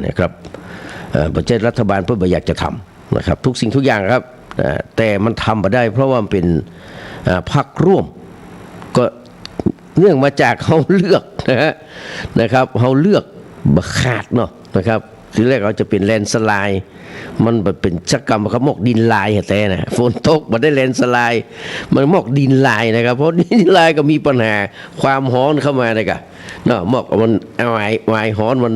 นะครับประเทศรัฐบาลเพื่ออยากจะทำนะครับทุกสิ่งทุกอย่างครับแต่มันทำมาได้เพราะว่ามันเป็นพรรคร่วมก็เนื่องมาจากเขาเลือกนะครับเขาเลือกบขาดเนาะนะครับทีแรกเราจะเป็นแลนสไลด์มันเป็นชักกรรมเขาหมกดินลายแต่นะฝนตกมาได้แลนสไลด์มันหมกดินลายนะครับเพราะดินลายก็มีปัญหาความร้อนเข้ามาเลยกันเนาะหมกมันไอร้อนมัน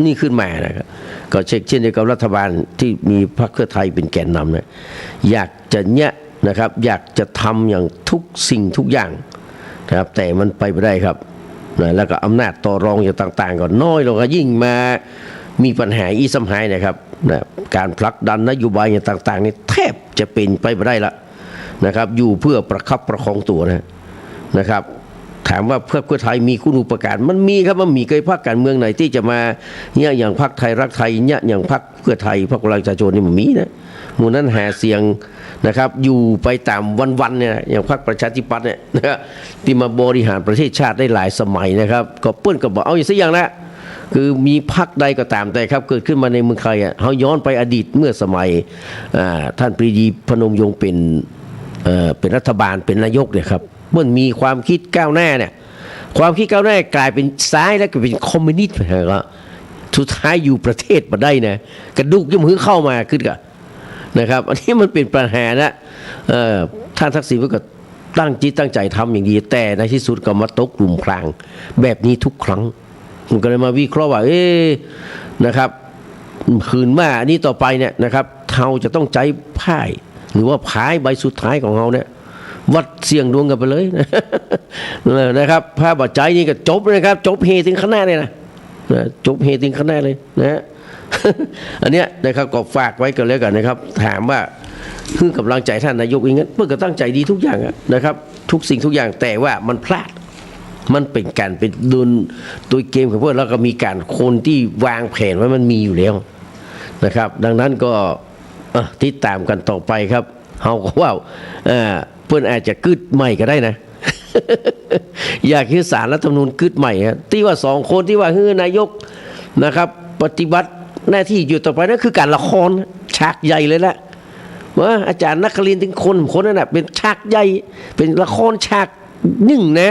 นี่ขึ้นมานะครับก็เช่นเดียวกับรัฐบาลที่มีพรรคเพื่อไทยเป็นแกนนำนะอยากจะเนี่ยนะครับอยากจะทำอย่างทุกสิ่งทุกอย่างนะครับแต่มันไปไม่ได้ครับแล้วก็อำนาจต่อรองอย่างต่างๆก็น้อยลงก็ยิ่งมามีปัญหาอีสัมหายนะครับการผลักดันนโยบายอย่างต่างๆนี่แทบจะเป็นไปไม่ได้ละนะครับอยู่เพื่อประคับประคองตัวนะครับถามว่าเพื่อไทยมีคุณูปการมันมีครับมันมีเคยพรรคการเมืองไหนที่จะมาเนี่ยอย่างพรรคไทยรักไทยเนี่ยอย่างพรรคเพื่อไทยพรรคประชาชนนี่มันมีนะหมู่นั้นหาเสียงนะครับอยู่ไปตามวันๆเนี่ยอย่างพรรคประชาธิปัตย์เนี่ยนะที่มาบริหารประเทศชาติได้หลายสมัยนะครับก็เปิ้นก็บอกเอาอย่างสักอย่างนะคือมีพรรคใดก็ตามแต่ครับเกิดขึ้นมาในเมืองไทยอ่ะเขาย้อนไปอดีตเมื่อสมัยท่านปรีดีพนมยงค์เป็นรัฐบาลเป็นนายกเนี่ยครับเมื่อมีความคิดก้าวหน้าเนี่ยความคิดก้าวหน้ากลายเป็นซ้ายแล้วก็เป็นคอมมิวนิสต์นะครับสุดท้ายอยู่ประเทศมาได้นะกระดูกย่อมหื้อเข้ามาขึ้นกันนะครับอันนี้มันเป็นปัญหานะท่านทักษิณก็ตั้งจิตตั้งใจทำอย่างดีแต่ในที่สุดก็มาตกกลุ่มพรางแบบนี้ทุกครั้งมันก็เลยมาวิเคราะห์ว่านะครับคืนมาอันนี้ต่อไปเนี่ยนะครับเราจะต้องใจพ่ายหรือว่าพายใบสุดท้ายของเราเนี่ยวัดเสี่ยงดวงกันไปเลยนะครับพระบาดใจนี่ก็จบเลยครับจบเฮถึงขนาดเลยนะจบเฮถึงขนาดเลยนะอันเนี้ยนะครับก็ฝากไว้กันแล้วกันนะครับถามว่าคือกำลังใจท่านนายกอย่างนั้นเพื่อก็ตั้งใจดีทุกอย่างนะครับทุกสิ่งทุกอย่างแต่ว่ามันพลาดมันเป็นการเป็นดุลตัวเกมของพวกแล้วก็มีการคนที่วางแผนไว้มันมีอยู่แล้วนะครับดังนั้นก็ติดตามกันต่อไปครับเฮาก็ว่าเพื่อนอาจจะกึดใหม่ก็ได้นะอยากให้ศาลรัฐธรรมนูญกึดใหม่ที่ว่า2คนที่ว่าคือนายกนะครับปฏิบัติหน้าที่อยู่ต่อไปนั่นคือการละครฉากใหญ่เลยแหละว่าอาจารย์นครินทร์ถึงคนนั้นเป็นฉากใหญ่เป็นละครฉากหนึ่งน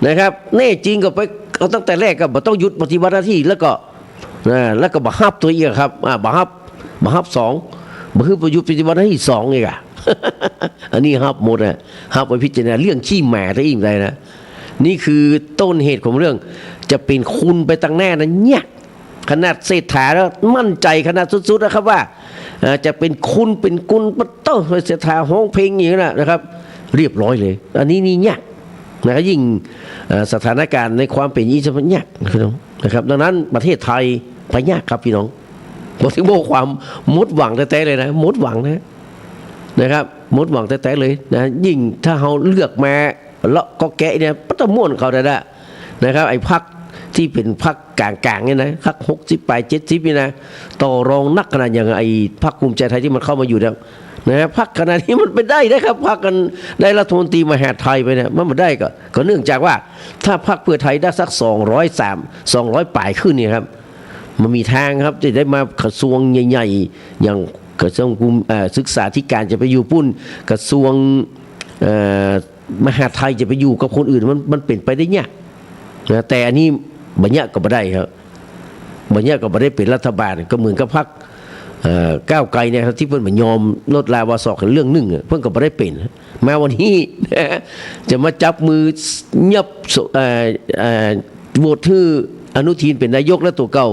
ะครับแน่จริงก็ไปเอาตั้งแต่แรกก็บ่ต้องหยุดปฏิบัติหน้าที่แล้วก็บ่ฮับตัวอีกครับบ่ฮับ2บ่คือประยุทธ์ปฏิบัติหน้าที่2อีกอันนี้ฮับหมดฮับไปพิจารณาเรื่องขี้แหม่ได้อีกได้นะนี่คือต้นเหตุของเรื่องจะเป็นคุณไปตั้งแน่นะเนี่ยขนาดเศรษฐาแล้วมั่นใจขนาดสุดๆนะครับว่าจะเป็นคุณเป็นกุลปัตโต้เศรษฐาห้องเพลงอย่างนี้นะครับเรียบร้อยเลยอันนี้นี่เนี่ยนะยิ่งสถานการณ์ในความเป็นยี่สิบเนี่ยนะครับดังนั้นประเทศไทยไปยากครับพี่น้องบอกถึงบอกความมดหวังแต่เลยนะมดหวังนะครับมดหวังแต่เลยนะยิ่งถ้าเราเลือกมาแล้วก็แกะเนี่ยปัตตม่วนเขาได้นะครับไอ้พรรคที่เป็นพรรคกลางๆเนี่ยนะพรรค60 ไป 70นี่นะต่อรองนักขนาดอย่างไอ้พรรคภูมิใจไทยที่มันเข้ามาอยู่แล้วนะพรรคขนาดนี้มันไปได้นะครับพรรคกันได้รัฐมนตรีมหาดไทยไปเนี่ยมันไม่ได้ก็เนื่องจากว่าถ้าพรรคเพื่อไทยได้สัก200ป่ายขึ้นเนี่ยครับมันมีทางครับจะได้มากระทรวงใหญ่ๆอย่างกระทรวงศึกษาธิการจะไปอยู่ปุ้นกระทรวงมหาดไทยจะไปอยู่กับคนอื่นมันเป็นไปได้ยากนะแต่อันนี้บัญญัติก็ไม่ได้ครับบัญญัติก็ไม่ได้เป็นรัฐบาลก็เหมือนกับพรรคก้าวไกลเนี่ยครับที่เพิ่นมายอมลดลาวาสอกเรื่องหนึ่งเพิ่นก็ไม่ได้เป็นมาวันนี้จะมาจับมือยับโหวตให้อนุทินเป็นนายกและตัวเก่า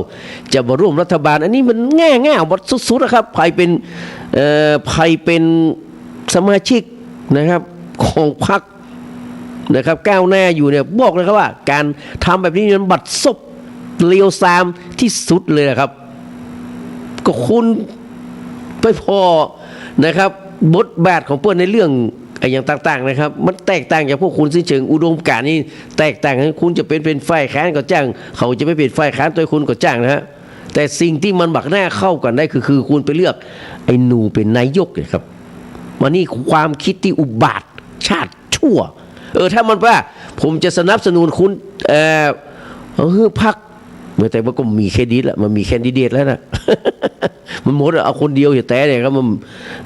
จะมาร่วมรัฐบาลอันนี้มันง่ายวัดสุดๆนะครับใครเป็นสมาชิกนะครับของพรรคนะครับก้าวหน้าอยู่เนี่ยบอกเลยครับว่าการทำแบบนี้มันบัดซบเลวทรามที่สุดเลยนะครับก็คุณไปพอนะครับบทบาทของเพื่อนในเรื่องอย่างต่างๆนะครับมันแตกต่างจากพวกคุณสิ้นเชิงอุดมการณ์นี่แตกต่างกันคุณจะเป็นฝ่ายค้านก็จ้างเขาจะไม่เป็นฝ่ายค้านตัวคุณก็จ้างนะฮะแต่สิ่งที่มันบักหน้าเข้ากันได้คือคุณไปเลือกไอ้หนูเป็นนายกเลยครับวันนี้ความคิดที่อุบาทชาติชั่วถ้ามันว่าผมจะสนับสนุนคุณพรรค เมื่อแต่ว่าก็มีแคนดิเดตแล้วมันมีแคนดิเดตแล้วนะ มันหมดเอาคนเดียวอยู่แต่เนี่ยครับมัน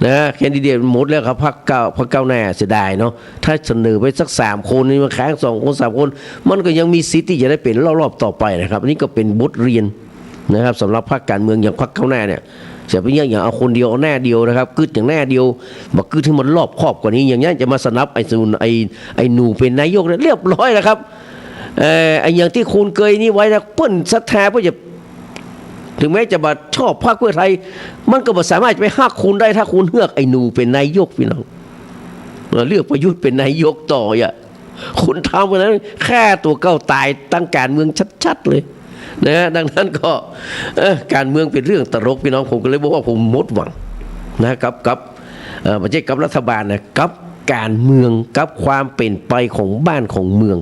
นะแคนดิเดตมันหมดแล้วครับพรรคก้าวหน้าเสียดายเนาะถ้าเสนอไปสัก3 คนนี่มาแข่ง2 คน3 คนมันก็ยังมีสิทธิ์ที่จะได้เป็นรอบๆต่อไปนะครับนี่ก็เป็นบทเรียนนะครับสำหรับพรรคการเมืองอย่างพรรคก้าวหน้าเนี่ยจะไปอย่างเอาคนเดียวเอาแน่เดียวนะครับกึดอย่างแน่เดียวบอกกึดที่มันรอบครอบกว่านี้อย่างนี้จะมาสนับไอ้หนูเป็นนายกเนี่ยเรียบร้อยแล้วครับไอ้อย่างที่คุณเคยนี่ไว้นะเปิ้นศรัทธาเพื่อจะถึงแม้จะมาชอบพรรคเพื่อไทยมันก็บ่สามารถจะไปหักคุณได้ถ้าคุณเลือกไอ้หนูเป็นนายกพี่น้องเลือกประยุทธ์เป็นนายกต่ออ่ะคุณทำกันนั้นแค่ตัวเก้าตายตั้งการเมืองชัดๆเลยนะดังนั้นก็การเมืองเป็นเรื่องตลกพี่น้องผมก็เลยบอกว่าผมหมดหวังนะครับไม่ใช่กับรัฐบาลนะกับการเมืองกับความเป็นไปของบ้านของเมือง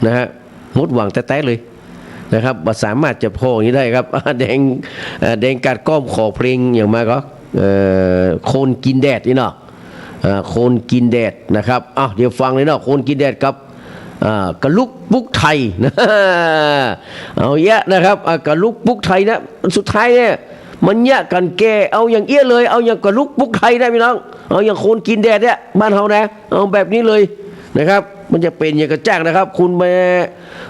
นะฮะหมดหวังแต่เลยนะครับสามารถจะพออย่างนี้ได้ครับแดงการก้อมขอเพลงอย่างมาก็โคนกินแดดนี่เนาะโคนกินแดดนะครับเดี๋ยวฟังเลยเนาะโคนกินแดดกับกระลุกปุกไทยนะเอาเยอะนะครับกระลุกปุกไทยนะสุดท้ายเนี่ยมันเยอะกันแกเอาอย่างเอี้ยเลยเอาอย่างกระลุกปุกไทยได้พี่น้องเอาอย่างโคนกินแดดเนี่ยบ้านเฮานะเอาแบบนี้เลยนะครับมันจะเป็นอย่างกระจ้างนะครับคุณมา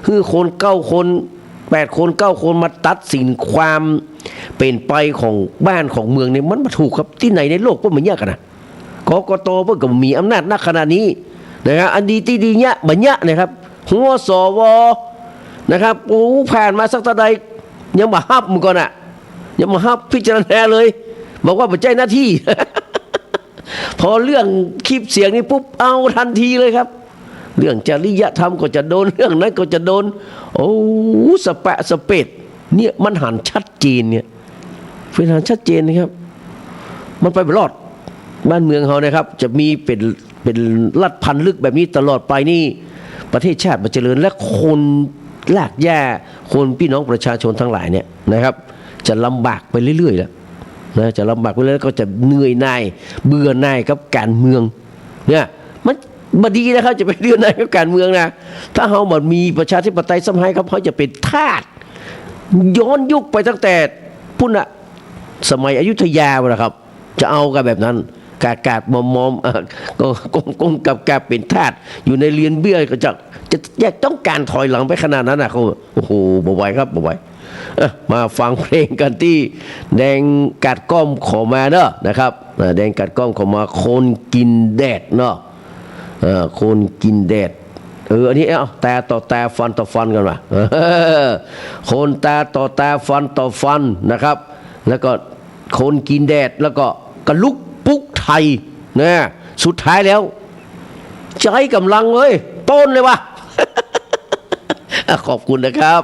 คือคน9 คน8 คน 9 คนมาตัดสินความเป็นไปของบ้านของเมืองเนี่ยมันมาถูกครับที่ไหนในโลกก็มันเยอะกันนะกกตเพิ่งก็มีอำนาจนักขนาดนี้นะครับอันดีที่ดีเนี่ยบัญญัตินะครับหัวสวนะครับโอ้ผ่านมาสักเท่าใดยังมาฮับมันก่อนอ่ะยังมาฮับพิจารณาเลยบอกว่าปัจจัยหน้าที่ พอเรื่องคลิปเสียงนี้ปุ๊บเอาทันทีเลยครับเรื่องจริยธรรมก็จะโดนเรื่องนั้นก็จะโดนโอ้สเปะสเปดเนี่ยมันหันชัดเจนเนี่ยเป็นหันชัดเจนนะครับมันไปไม่รอดบ้านเมืองเขานะครับจะมีเป็นลัดพันลึกแบบนี้ตลอดไปนี่ประเทศชาติมันเจริญและคนลากหญ้าคนพี่น้องประชาชนทั้งหลายเนี่ยนะครับจะลำบากไปเรื่อยๆแล้วนะจะลำบากไปเรื่อยๆก็จะเหนื่อยหน่ายเบื่อหน่ายกับการเมืองเนี่ยมันบดีนะครับจะไปเรื่องไหนกับการเมืองนะถ้าเขาหมดมีประชาธิปไตยสมัยครับเขาจะเป็นทาสย้อนยุคไปตั้งแต่พุ่นอะสมัยอยุธยาเลยครับจะเอากันแบบนั้นกาดมอมกงกับการเป็นทาสอยู่ในเรียนเบี้ยก็จะแยกต้องการถอยหลังไปขนาดนั้นนะเขาโอ้โหบ่ไหวครับบ่ไหวมาฟังเพลงกันที่แดงกัดก้อมขอมาเนอะนะครับแดงกัดก้อมขอมาคนกินแดดเนาะคนกินแดดอันนี้ตาต่อตาฟันต่อฟันกันว่ะคนตาต่อตาฟันต่อฟันนะครับแล้วก็คนกินแดดแล้วก็กระลุกปุกไทยนะสุดท้ายแล้วใจกำลังเลยต้นเลยวะ ขอบคุณนะครับ